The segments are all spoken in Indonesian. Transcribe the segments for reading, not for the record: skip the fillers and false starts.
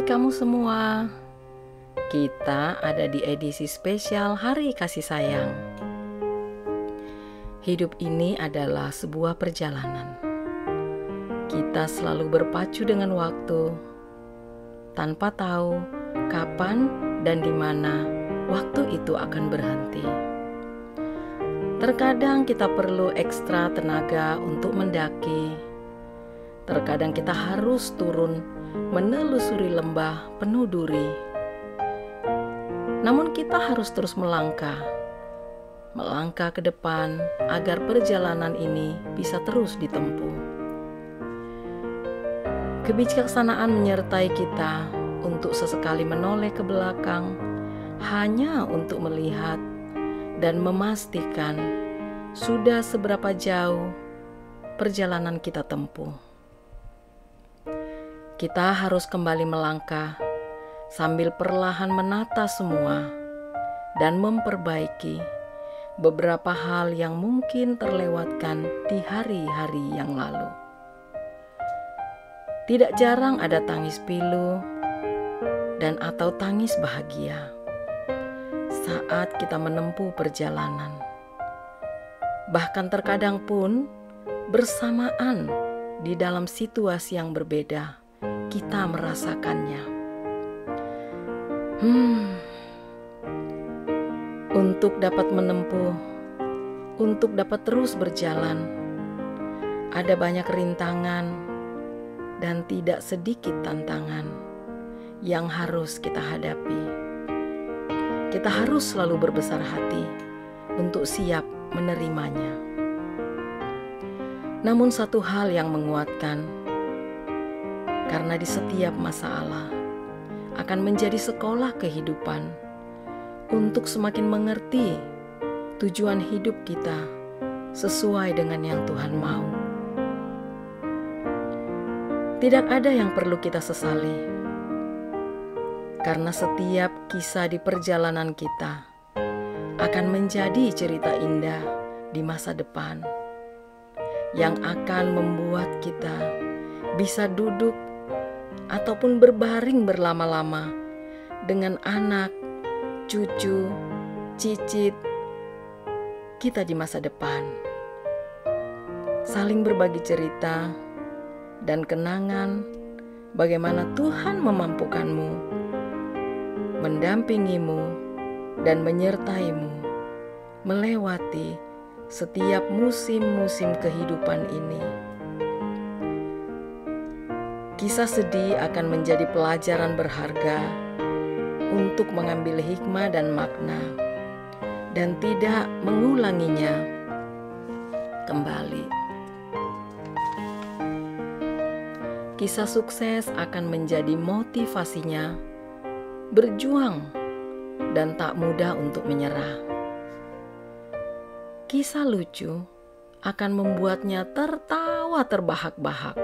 kamu semua. Kita ada di edisi spesial Hari Kasih Sayang. Hidup ini adalah sebuah perjalanan. Kita selalu berpacu dengan waktu, tanpa tahu kapan dan di mana waktu itu akan berhenti. Terkadang kita perlu ekstra tenaga untuk mendaki. Terkadang kita harus turun menelusuri lembah penuh duri. Namun kita harus terus melangkah ke depan agar perjalanan ini bisa terus ditempuh. Kebijaksanaan menyertai kita untuk sesekali menoleh ke belakang hanya untuk melihat dan memastikan sudah seberapa jauh perjalanan kita tempuh. Kita harus kembali melangkah sambil perlahan menata semua dan memperbaiki beberapa hal yang mungkin terlewatkan di hari-hari yang lalu. Tidak jarang ada tangis pilu dan atau tangis bahagia saat kita menempuh perjalanan. Bahkan terkadang pun bersamaan di dalam situasi yang berbeda kita merasakannya. Untuk dapat menempuh, untuk dapat terus berjalan, ada banyak rintangan dan tidak sedikit tantangan yang harus kita hadapi. Kita harus selalu berbesar hati untuk siap menerimanya. Namun satu hal yang menguatkan, karena di setiap masalah akan menjadi sekolah kehidupan untuk semakin mengerti tujuan hidup kita sesuai dengan yang Tuhan mau. Tidak ada yang perlu kita sesali, karena setiap kisah di perjalanan kita akan menjadi cerita indah di masa depan yang akan membuat kita bisa duduk ataupun berbaring berlama-lama dengan anak, cucu, cicit kita di masa depan. Saling berbagi cerita dan kenangan bagaimana Tuhan memampukanmu, mendampingimu dan menyertaimu melewati setiap musim-musim kehidupan ini. Kisah sedih akan menjadi pelajaran berharga untuk mengambil hikmah dan makna dan tidak mengulanginya kembali. Kisah sukses akan menjadi motivasinya berjuang dan tak mudah untuk menyerah. Kisah lucu akan membuatnya tertawa terbahak-bahak,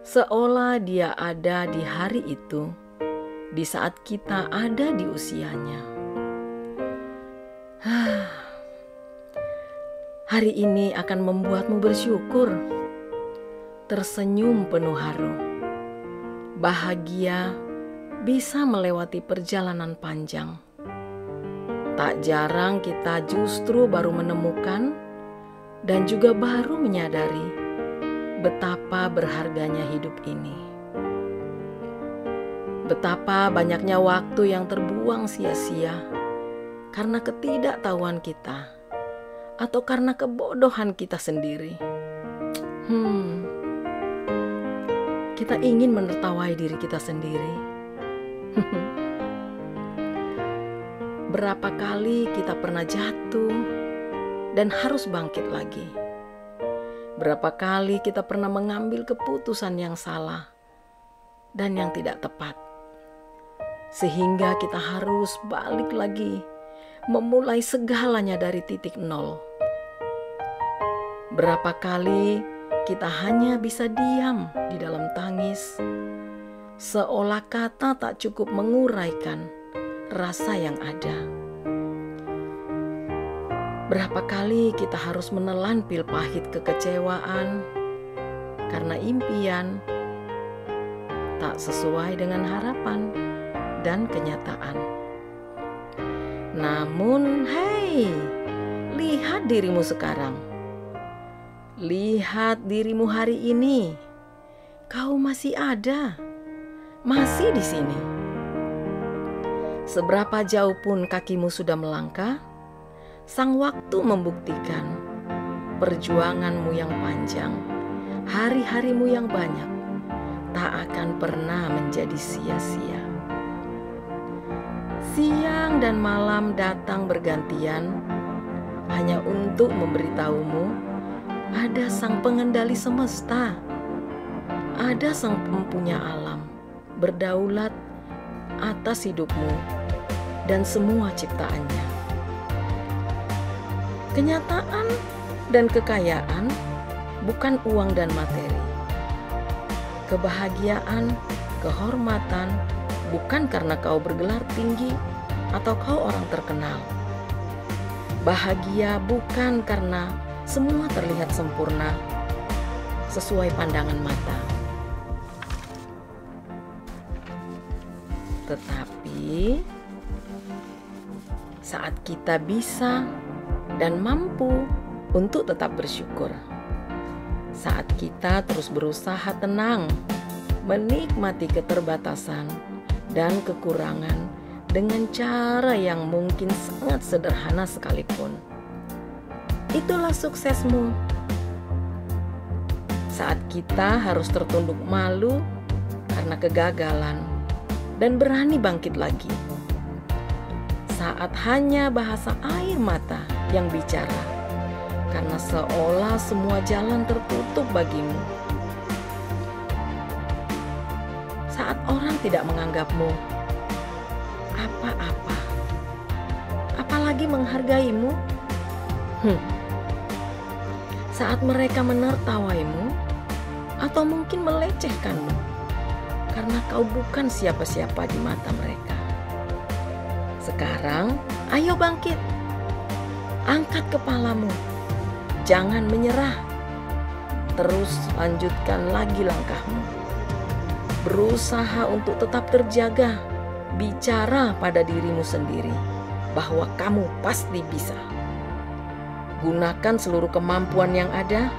seolah dia ada di hari itu, di saat kita ada di usianya. Hari ini akan membuatmu bersyukur, tersenyum penuh haru, bahagia bisa melewati perjalanan panjang. Tak jarang kita justru baru menemukan dan juga baru menyadari betapa berharganya hidup ini. Betapa banyaknya waktu yang terbuang sia-sia karena ketidaktahuan kita atau karena kebodohan kita sendiri. Kita ingin menertawai diri kita sendiri. Berapa kali kita pernah jatuh dan harus bangkit lagi. Berapa kali kita pernah mengambil keputusan yang salah dan yang tidak tepat, sehingga kita harus balik lagi, memulai segalanya dari titik nol. Berapa kali kita hanya bisa diam di dalam tangis, seolah kata tak cukup menguraikan rasa yang ada. Berapa kali kita harus menelan pil pahit kekecewaan karena impian tak sesuai dengan harapan dan kenyataan. Namun, hei, lihat dirimu sekarang. Lihat dirimu hari ini. Kau masih ada, masih di sini. Seberapa jauh pun kakimu sudah melangkah, sang waktu membuktikan perjuanganmu yang panjang, hari-harimu yang banyak, tak akan pernah menjadi sia-sia. Siang dan malam datang bergantian, hanya untuk memberitahumu ada sang pengendali semesta, ada sang pempunya alam, berdaulat atas hidupmu dan semua ciptaannya. Kenyataan dan kekayaan bukan uang dan materi. Kebahagiaan, kehormatan bukan karena kau bergelar tinggi atau kau orang terkenal. Bahagia bukan karena semua terlihat sempurna sesuai pandangan mata. Tetapi saat kita bisa dan mampu untuk tetap bersyukur, saat kita terus berusaha tenang, menikmati keterbatasan dan kekurangan dengan cara yang mungkin sangat sederhana sekalipun, itulah suksesmu. Saat kita harus tertunduk malu karena kegagalan dan berani bangkit lagi, saat hanya bahasa air mata yang bicara karena seolah semua jalan tertutup bagimu, saat orang tidak menganggapmu apa-apa, apalagi menghargaimu, saat mereka menertawaimu atau mungkin melecehkanmu karena kau bukan siapa-siapa di mata mereka. Sekarang, ayo bangkit, angkat kepalamu, jangan menyerah, terus lanjutkan lagi langkahmu, berusaha untuk tetap terjaga, bicara pada dirimu sendiri bahwa kamu pasti bisa. Gunakan seluruh kemampuan yang ada,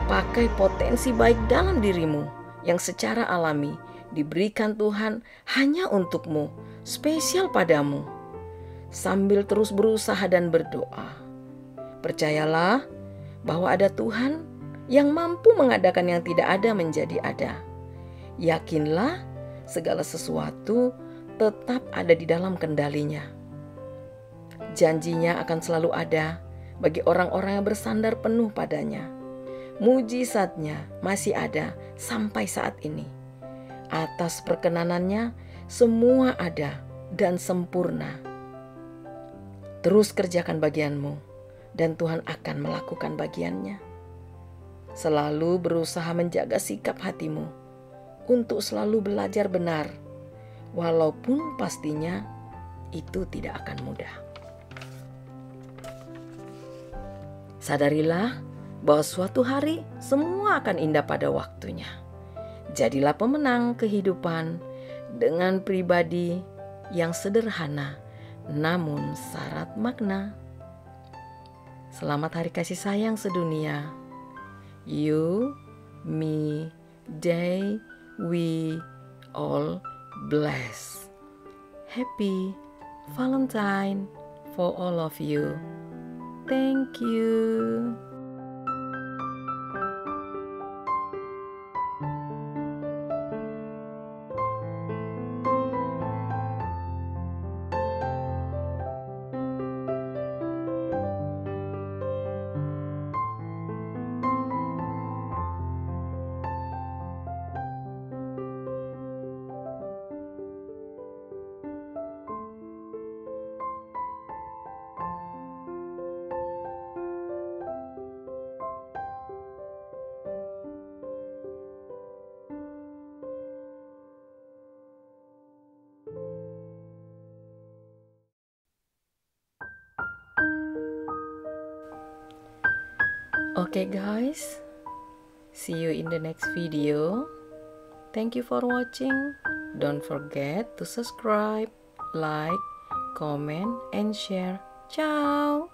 pakai potensi baik dalam dirimu yang secara alami diberikan Tuhan hanya untukmu, spesial padamu, sambil terus berusaha dan berdoa. Percayalah bahwa ada Tuhan yang mampu mengadakan yang tidak ada menjadi ada. Yakinlah segala sesuatu tetap ada di dalam kendalinya. Janjinya akan selalu ada bagi orang-orang yang bersandar penuh padanya. Mujizatnya masih ada sampai saat ini. Atas perkenanannya semua ada dan sempurna. Terus kerjakan bagianmu dan Tuhan akan melakukan bagiannya. Selalu berusaha menjaga sikap hatimu untuk selalu belajar benar, walaupun pastinya itu tidak akan mudah. Sadarilah bahwa suatu hari semua akan indah pada waktunya. Jadilah pemenang kehidupan dengan pribadi yang sederhana namun syarat makna. Selamat Hari Kasih Sayang Sedunia. You, me, they, we all bless. Happy Valentine for all of you. Thank you. Okay guys, see you in the next video. Thank you for watching. Don't forget to subscribe, like, comment, and share. Ciao!